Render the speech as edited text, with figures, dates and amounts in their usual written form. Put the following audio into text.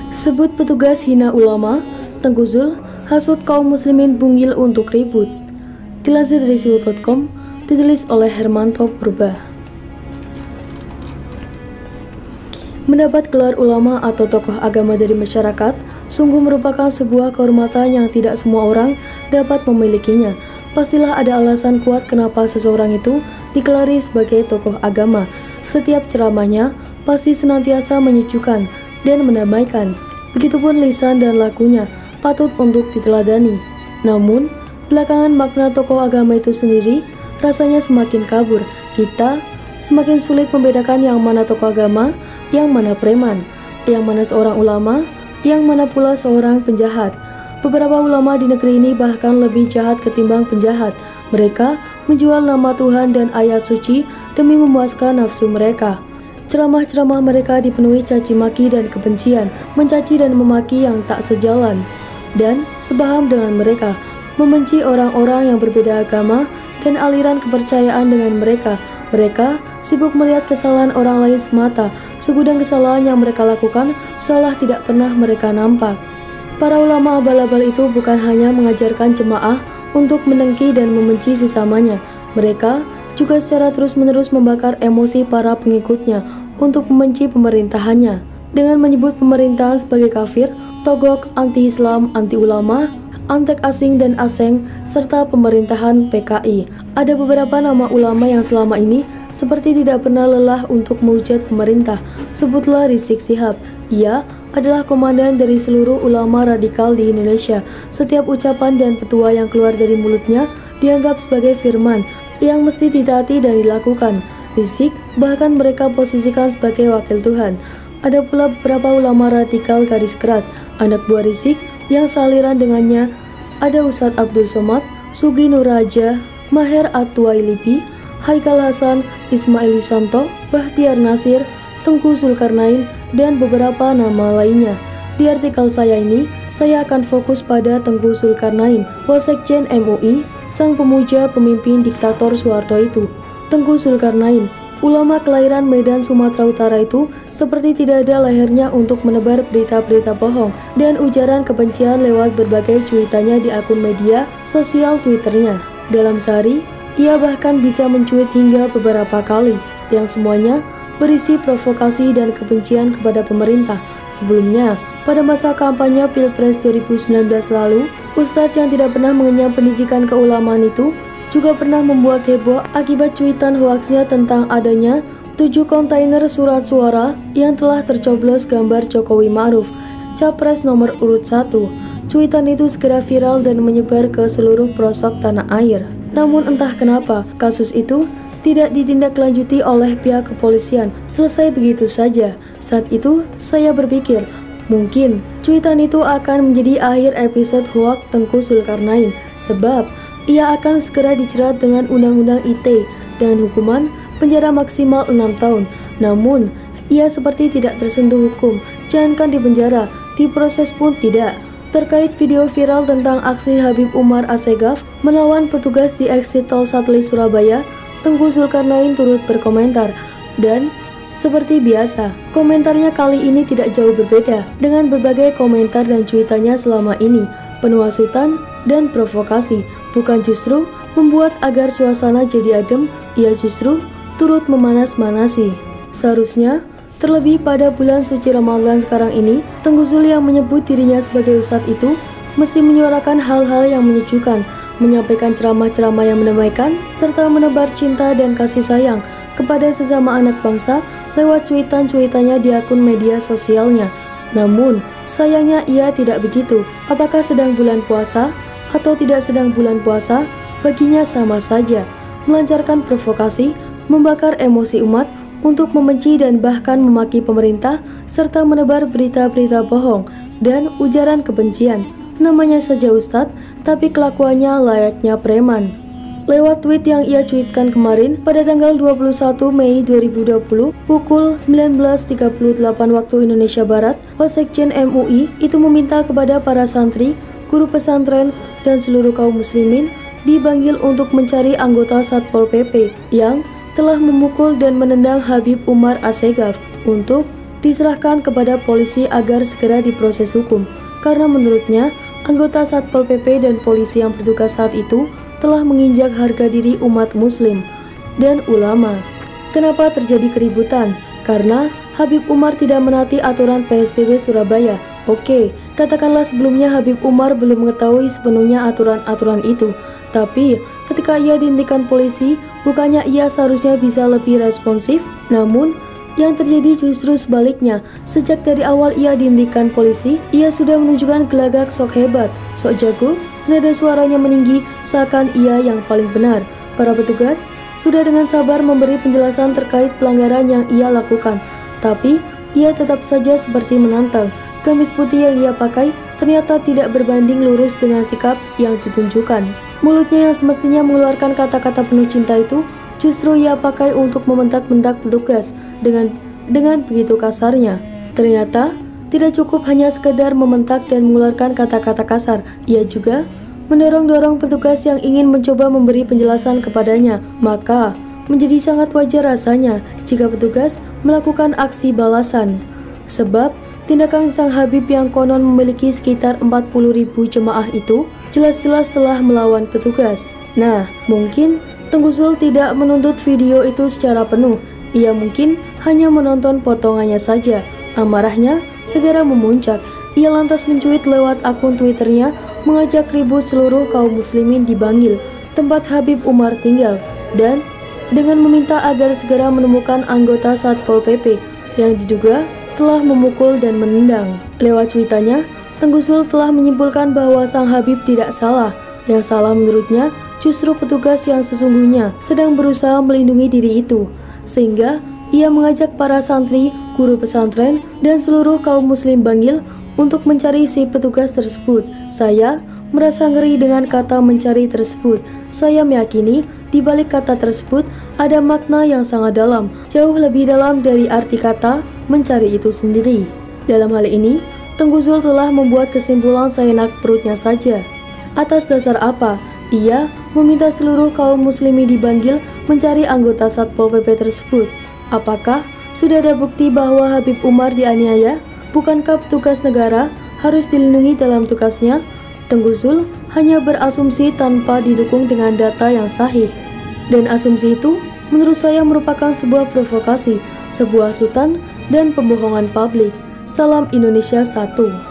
Sebut petugas hina ulama, Tengku Zul hasut kaum muslimin bungil untuk ribut. Dilansir dari siwut.com, ditulis oleh Hermanto Purba. Mendapat gelar ulama atau tokoh agama dari masyarakat sungguh merupakan sebuah kehormatan yang tidak semua orang dapat memilikinya. Pastilah ada alasan kuat kenapa seseorang itu digelari sebagai tokoh agama. Setiap ceramahnya pasti senantiasa menyejukkan dan mendamaikan. Begitupun lisan dan lakunya patut untuk diteladani. Namun, belakangan makna tokoh agama itu sendiri rasanya semakin kabur. Kita semakin sulit membedakan yang mana tokoh agama, yang mana preman, yang mana seorang ulama, yang mana pula seorang penjahat. Beberapa ulama di negeri ini bahkan lebih jahat ketimbang penjahat. Mereka menjual nama Tuhan dan ayat suci demi memuaskan nafsu mereka. Ceramah-ceramah mereka dipenuhi caci maki dan kebencian, mencaci dan memaki yang tak sejalan dan sebaham dengan mereka, membenci orang-orang yang berbeda agama dan aliran kepercayaan dengan mereka. Mereka sibuk melihat kesalahan orang lain semata, segudang kesalahan yang mereka lakukan seolah tidak pernah mereka nampak. Para ulama abal-abal itu bukan hanya mengajarkan jemaah untuk mendengki dan membenci sesamanya, mereka juga secara terus-menerus membakar emosi para pengikutnya untuk membenci pemerintahannya dengan menyebut pemerintahan sebagai kafir, togok, anti-Islam, anti-ulama, antek asing dan aseng, serta pemerintahan PKI. Ada beberapa nama ulama yang selama ini seperti tidak pernah lelah untuk menghujat pemerintah. Sebutlah Rizik Syihab. Ia adalah komandan dari seluruh ulama radikal di Indonesia. Setiap ucapan dan petua yang keluar dari mulutnya dianggap sebagai firman yang mesti ditaati dan dilakukan. Rizik bahkan mereka posisikan sebagai wakil Tuhan. Ada pula beberapa ulama radikal garis keras, anak buah Rizik yang sealiran dengannya. Ada Ustadz Abdul Somad, Sugi Nur Raja, Maher At-Tuwailibi, Haikal Hasan, Ismail Yusanto, Bahtiar Nasir, Tengku Zulkarnain, dan beberapa nama lainnya. Di artikel saya ini, saya akan fokus pada Tengku Zulkarnain, Wasekjen MUI, sang pemuja pemimpin diktator Soeharto itu. Tengku Zulkarnain, ulama kelahiran Medan, Sumatera Utara itu seperti tidak ada lehernya untuk menebar berita-berita bohong dan ujaran kebencian lewat berbagai cuitannya di akun media sosial Twitternya. Dalam sehari, ia bahkan bisa mencuit hingga beberapa kali, yang semuanya berisi provokasi dan kebencian kepada pemerintah. Sebelumnya, pada masa kampanye Pilpres 2019 lalu, Ustadz yang tidak pernah mengenyam pendidikan keulamaan itu juga pernah membuat heboh akibat cuitan hoaksnya tentang adanya 7 kontainer surat suara yang telah tercoblos gambar Jokowi Ma'ruf, Capres nomor urut 1. Cuitan itu segera viral dan menyebar ke seluruh pelosok tanah air. Namun entah kenapa, kasus itu tidak ditindaklanjuti oleh pihak kepolisian. Selesai begitu saja. Saat itu, saya berpikir, mungkin cuitan itu akan menjadi akhir episode hoaks Tengku Zulkarnain, sebab ia akan segera dijerat dengan Undang-Undang ITE dan hukuman penjara maksimal 6 tahun. Namun, ia seperti tidak tersentuh hukum, jangankan di penjara, diproses pun tidak. Terkait video viral tentang aksi Habib Umar Assegaf melawan petugas di exit tol Satelit Surabaya, Tengku Zulkarnain turut berkomentar, dan seperti biasa, komentarnya kali ini tidak jauh berbeda dengan berbagai komentar dan cuitannya selama ini, penuh hasutan dan provokasi. Bukan justru membuat agar suasana jadi adem, ia justru turut memanas-manasi. Seharusnya, terlebih pada bulan suci Ramadan sekarang ini, Tengku Zul yang menyebut dirinya sebagai ustadz itu mesti menyuarakan hal-hal yang menyejukkan, menyampaikan ceramah-ceramah yang mendamaikan, serta menebar cinta dan kasih sayang kepada sesama anak bangsa lewat cuitan-cuitannya di akun media sosialnya. Namun, sayangnya ia tidak begitu. Apakah sedang bulan puasa atau tidak sedang bulan puasa, baginya sama saja. Melancarkan provokasi, membakar emosi umat untuk membenci dan bahkan memaki pemerintah, serta menebar berita-berita bohong dan ujaran kebencian. Namanya saja ustadz, tapi kelakuannya layaknya preman. Lewat tweet yang ia cuitkan kemarin pada tanggal 21 Mei 2020 pukul 19.38 waktu Indonesia Barat, Wasekjen MUI itu meminta kepada para santri, guru pesantren, dan seluruh kaum muslimin di Bangil untuk mencari anggota Satpol PP yang telah memukul dan menendang Habib Umar Assegaf untuk diserahkan kepada polisi agar segera diproses hukum, karena menurutnya anggota Satpol PP dan polisi yang bertugas saat itu telah menginjak harga diri umat muslim dan ulama. Kenapa terjadi keributan? Karena Habib Umar tidak menaati aturan PSBB Surabaya. Oke, katakanlah sebelumnya Habib Umar belum mengetahui sepenuhnya aturan-aturan itu, tapi ketika ia dihentikan polisi, bukannya ia seharusnya bisa lebih responsif? Namun yang terjadi justru sebaliknya. Sejak dari awal ia dihentikan polisi, ia sudah menunjukkan gelagak sok hebat, sok jago, nada suaranya meninggi seakan ia yang paling benar. Para petugas sudah dengan sabar memberi penjelasan terkait pelanggaran yang ia lakukan, tapi ia tetap saja seperti menantang. Gamis putih yang ia pakai ternyata tidak berbanding lurus dengan sikap yang ditunjukkan. Mulutnya yang semestinya mengeluarkan kata-kata penuh cinta itu justru ia pakai untuk membentak-bentak petugas dengan begitu kasarnya. Ternyata tidak cukup hanya sekedar membentak dan mengeluarkan kata-kata kasar, ia juga mendorong-dorong petugas yang ingin mencoba memberi penjelasan kepadanya. Maka menjadi sangat wajar rasanya jika petugas melakukan aksi balasan. Sebab tindakan sang Habib yang konon memiliki sekitar 40.000 jemaah itu jelas-jelas telah melawan petugas. Nah, mungkin Tengku Zul tidak menuntut video itu secara penuh. Ia mungkin hanya menonton potongannya saja. Amarahnya segera memuncak. Ia lantas mencuit lewat akun Twitternya mengajak ribut seluruh kaum muslimin di Bangil, tempat Habib Umar tinggal, dan dengan meminta agar segera menemukan anggota Satpol PP yang diduga telah memukul dan menendang. Lewat cuitannya, Tengku Zul telah menyimpulkan bahwa sang Habib tidak salah. Yang salah menurutnya justru petugas yang sesungguhnya sedang berusaha melindungi diri itu, sehingga ia mengajak para santri, guru pesantren, dan seluruh kaum muslim Bangil untuk mencari si petugas tersebut. Saya merasa ngeri dengan kata mencari tersebut. Saya meyakini di balik kata tersebut ada makna yang sangat dalam, jauh lebih dalam dari arti kata mencari itu sendiri. Dalam hal ini, Tengku Zul telah membuat kesimpulan seenak perutnya saja. Atas dasar apa ia meminta seluruh kaum muslimin di Bangil mencari anggota Satpol PP tersebut? Apakah sudah ada bukti bahwa Habib Umar dianiaya? Bukankah petugas negara harus dilindungi dalam tugasnya? Tengku Zul hanya berasumsi tanpa didukung dengan data yang sahih. Dan asumsi itu menurut saya merupakan sebuah provokasi, sebuah hasutan, dan pembohongan publik. Salam Indonesia 1.